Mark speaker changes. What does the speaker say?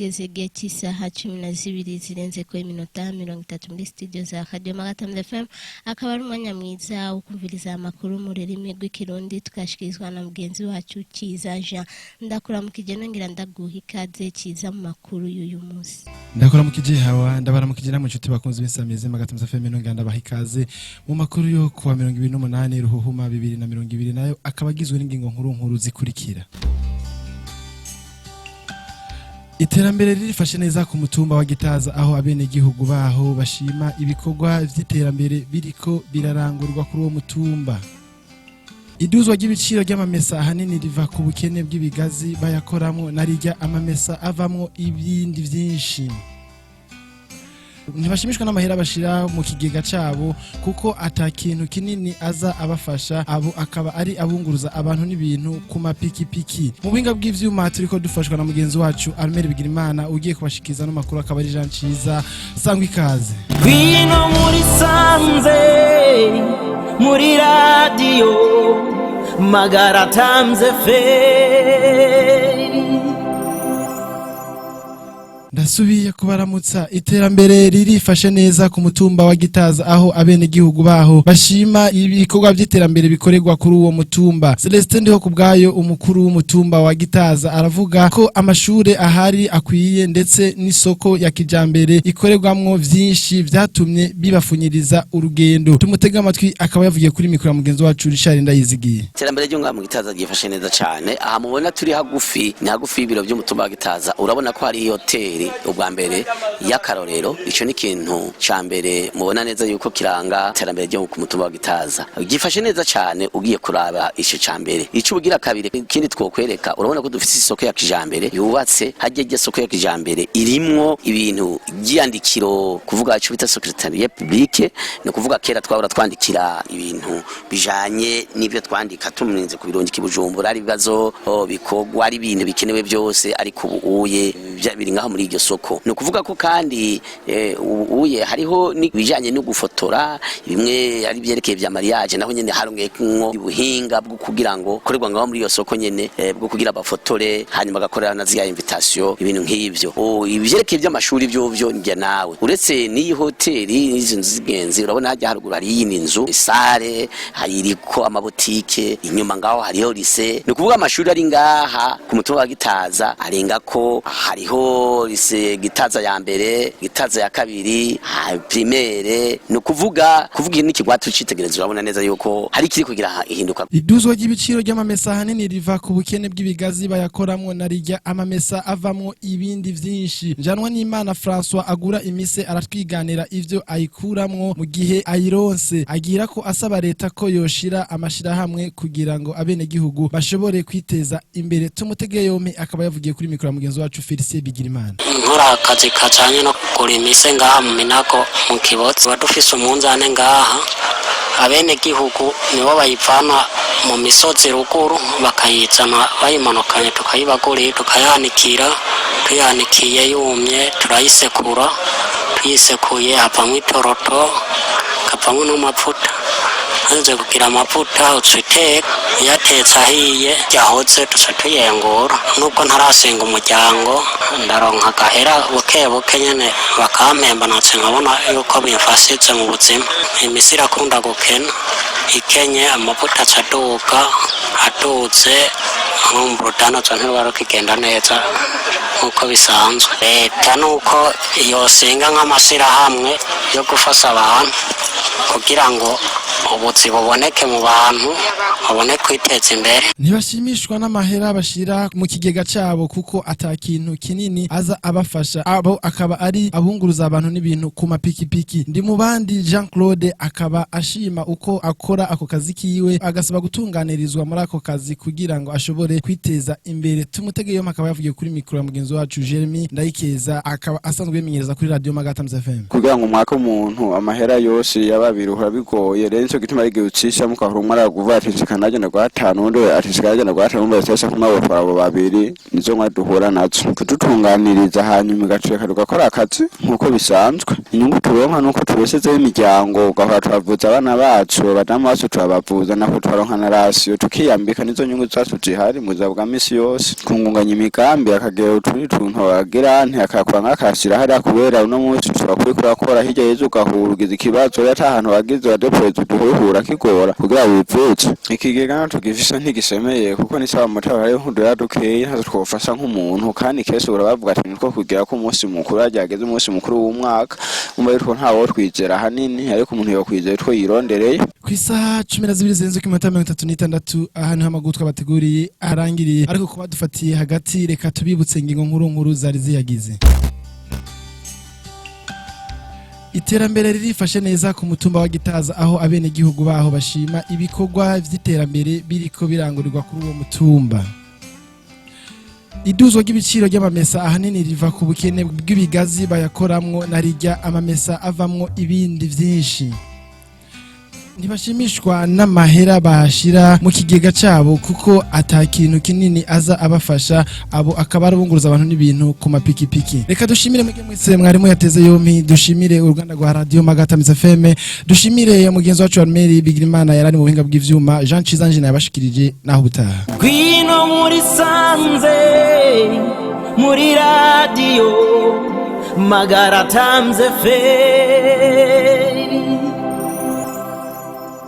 Speaker 1: tugeze igihe cy'isaha 12 zirenze ko iminota 30 muri studio za Radio Magatam FM akaba ari umwanya mwiza wo kumviriza amakuru mu rurimi rw'ikirundi tukashikirizwa na mugenzi wacu CIZA Jean. Ndakura mu kijana ngira ndaguha ikaze CIZA mu makuru y'uyu munsi.
Speaker 2: Ndakora mu kije hawa ndabara mu kijana mu nshuti bakunze bisameze Magatam FM nonganda baha ikaze mu makuru yo kuwa 28 ruhuhuma 2020 nayo akabagizwe n'ingingo nkuru zikurikira. Iterambere ririfashe neza ku mutumba wa GITAZA aho abenegihugu baho bashima ibikogwa vy'iterambere biriko birarangurwa kuri uwo mutumba. Iduzwa ry'ibiciro ry'Amamesa ahanini riva kubukene bwibigazi bayakoramwo narirya Amamesa avamwo ibindi vyinshi. Ntibashimishwa n'amahera bashira mu kigega cabo kuko atakintu kinini aza abafasha abo akaba ari abunguruza abantu n'ibintu ku mapikipiki. Mu binga bw'ivyuma turiko dufashwa na mugenzi wacu Iterambere Bigirimana ugiye kubashikiza no makuru akaba ari Jean CIZA sangwa ikaze.
Speaker 3: Bino muri sanze muri radio magara tamze fe
Speaker 2: Ndasubiye kubaramutsa. Iterambere ririfashe neza ku mutumba wa GITAZA aho abenegihugu baho bashima ibikogwa vy'iterambere bikoregwa kuri uwo mutumba. Celestin ndiho kubgayo umukuru w'umutumba wa GITAZA aravuga ko amashure ahari akwiye ndetse n'isoko ya kijambere ikoregwamwo vyinshi vyatumye bibafunyiriza urugendo. Tumutega amatwi akaba yavugiye kuri mikoro mugenzi wacu Richard Ndayizigiye.
Speaker 4: Iterambere ryo mu GITAZA gifashe neza cyane aha mubona turi hagufi ni hagufi y'ibiro by'umutumba wa GITAZA urabona ko hari hoteli ubwa mbere y'akarorero. Ico ni kintu ca mbere mubona neza yuko kiranga iterambere ryo ku mutumba wa GITAZA gifashe neza cyane ugiye kuraba ico ca mbere. Ico ubugira kabiri kindi twokwereka urabona ko dufite isoko ya kijambere yubatse hajye soko ya kijambere irimwo ibintu byandikiro kuvuga ico bita secretariat publique no kuvuga kera twabura twandikira ibintu bijanye n'ibyo twandika tumurinze ku birongiki Bujumbura ari bibazo bikogwa ari ibintu bikenewe byose ariko ubuye biri ngaho muri iryo soko. No kuvuga ko kandi ubuye hariho bijanye no gufotora bimwe ari byerekeye vya mariage naho nyene harongeyeko ubuhinga bwo kugira ngo korerwa ngaho muri iyo soko nyene bwo kugira abafotore hanyuma gakorera na ziya invitation ibintu nk'ivyo. Ibyerekeye by'amashuri byo njye nawe uretse n'iyi hoteli n'izo nzigenzi urabona hajya haruguru hari iyi nzu sare hayiriko amabotike inyuma ngaho hariho lycée. No kuvuga amashuri ari ngaha ku mutumba wa GITAZA arenga ko hariho lycée GITAZA ya mbere GITAZA ya kabiri primaire. No kuvuga n'ikigwatu citegerezo urabona neza yuko hari kiri kugira ihinduka.
Speaker 2: Iduzwa ry'ibiciro ry'Amamesa ahanini riva ku bukene bw'ibigazi bayakoramwo narirya Amamesa avamwo ibindi vyinshi. Njanwa n'Imana François agura imise aratwiganira ivyo ayikuramwo mu gihe ayironse agira ko asaba leta ko yoshira amashira hamwe kugira ngo abenegihugu bashobore kwiteza imbere. Tumutege yompi akaba yavugiye kuri mikoro mugenzi wacu Felicien Bigirimana.
Speaker 5: Nkora akazi kajanye no kugura imise ngaha mu Minago mu Kibotsi badufise umunzane ngaha abenegihugu nibo bayivana mu misozi ruguru bakayizana bayimanukanye tukayibagurira tukayanikira tuyanikiye yumye turayisekura tuyisekuye havamwo itoroto havamwo n'amavuta hanze kugira amavuta uciteka yatetse ahiye yahoze tuca tuyengura nubwo ntarasenga umuryango ndaronka gahera buke nyene bakampemba natse nkabona yuko bimfasitse mu buzima. Imisi irakunda gukena ikenye amavuta acaduka aduze nk'umbrutano ntiwari kigenda neza nkuko bisanzwe. Leta nuko yosenga nk'amashyirahamwe yo gufasha abantu kugira ngo ubuzi buboneke mu bantu babone kwiteza imbere.
Speaker 2: Ntibashimishwa n'amahera bashira mu kigega cabo kuko atakintu kinini aza abafasha abo akaba ari abunguruza abantu n'ibintu ku mapikipiki. Ndi mu bandi Jean Claude akaba ashima uko akora ako kazi kiwe agasaba gutunganirizwa muri ako kazi kugira ngo ashobore kwiteza imbere. Tumutege yompi akaba yavugiye kuri mikoro mugenzi wacu Jeremy Ndayikeza akaba asanzwe bimenyereza kuri Radio Magatam FM.
Speaker 6: Kugira ngo umwaka umuntu amahera yose yababiruha bigoye nico gituma ari giucisha mukahura umwe araguva ati nshikana agenda kwa 5 undi ati nshikana agenda kwa 5 umwe yatesha kumabo twabo babiri nizo nkwa duhura nazo kututunganiriza hanyuma igaceka tugakora akazi nkuko bisanzwe inyungu turonka nuko tubeshezeho imiryango ugahora turavuza abana bacu abadamu bacu turabavuza nako twaronka na rasiyo tukiyambika nizo nyungu zacu zihari mu buzima bwa misi yose kungunganya imigambi akagera uturi tuntu wagira nti akakora nk'akashira hariya kubera uno munsi turakwiye kurakora hirya yezu ugahurugeza ikibazo yata ahantu wagize wadepoze uduhura kigora kugira wipfutse ikigega tugifisa ntigisemeye kuko ni sawa mutaba hari nk'udura dukeye ntazo twofasha nk'umuntu kandi kese urabavuga ati niko kugira ko umunsi mukuru yageze umunsi mukuru w'umwaka umva yuko ntawo twizera hanini ariko umuntu yokwizera two yirondereye
Speaker 2: ku isaha 12:36 ahantu hamagutwa bateguriye arangiriye ariko kuba dufatiye hagati reka tubibutse ingingo nkuru zari ziyagize. Iterambere ririfashe neza ku mutumba wa GITAZA aho abenegihugu baho bashima ibikogwa vy'iterambere biriko birangurirwa kuri uwo mutumba. Iduzwa ry'ibiciro ry'Amamesa ahanini riva ku bukene bwibigazi bayakoramwo narirya Amamesa avamwo ibindi vyinshi. Ntibashimishwa n'amahera bahashira mu kigega cabo kuko atakintu kinini aza abafasha abo akaba arabunguruza abantu n'ibintu ku mapikipiki. Reka dushimire mwese mwarimu yateze yompi, dushimire uruganda rwa radio gatanu FM, dushimire mugenzi wacu Armeri Bigirimana yarari mu buhinga bw'ivyuma, Jean CIZA Agizwe yabashikirije naho butaha.
Speaker 3: Gwino muri sanze muri radio gatanu FM.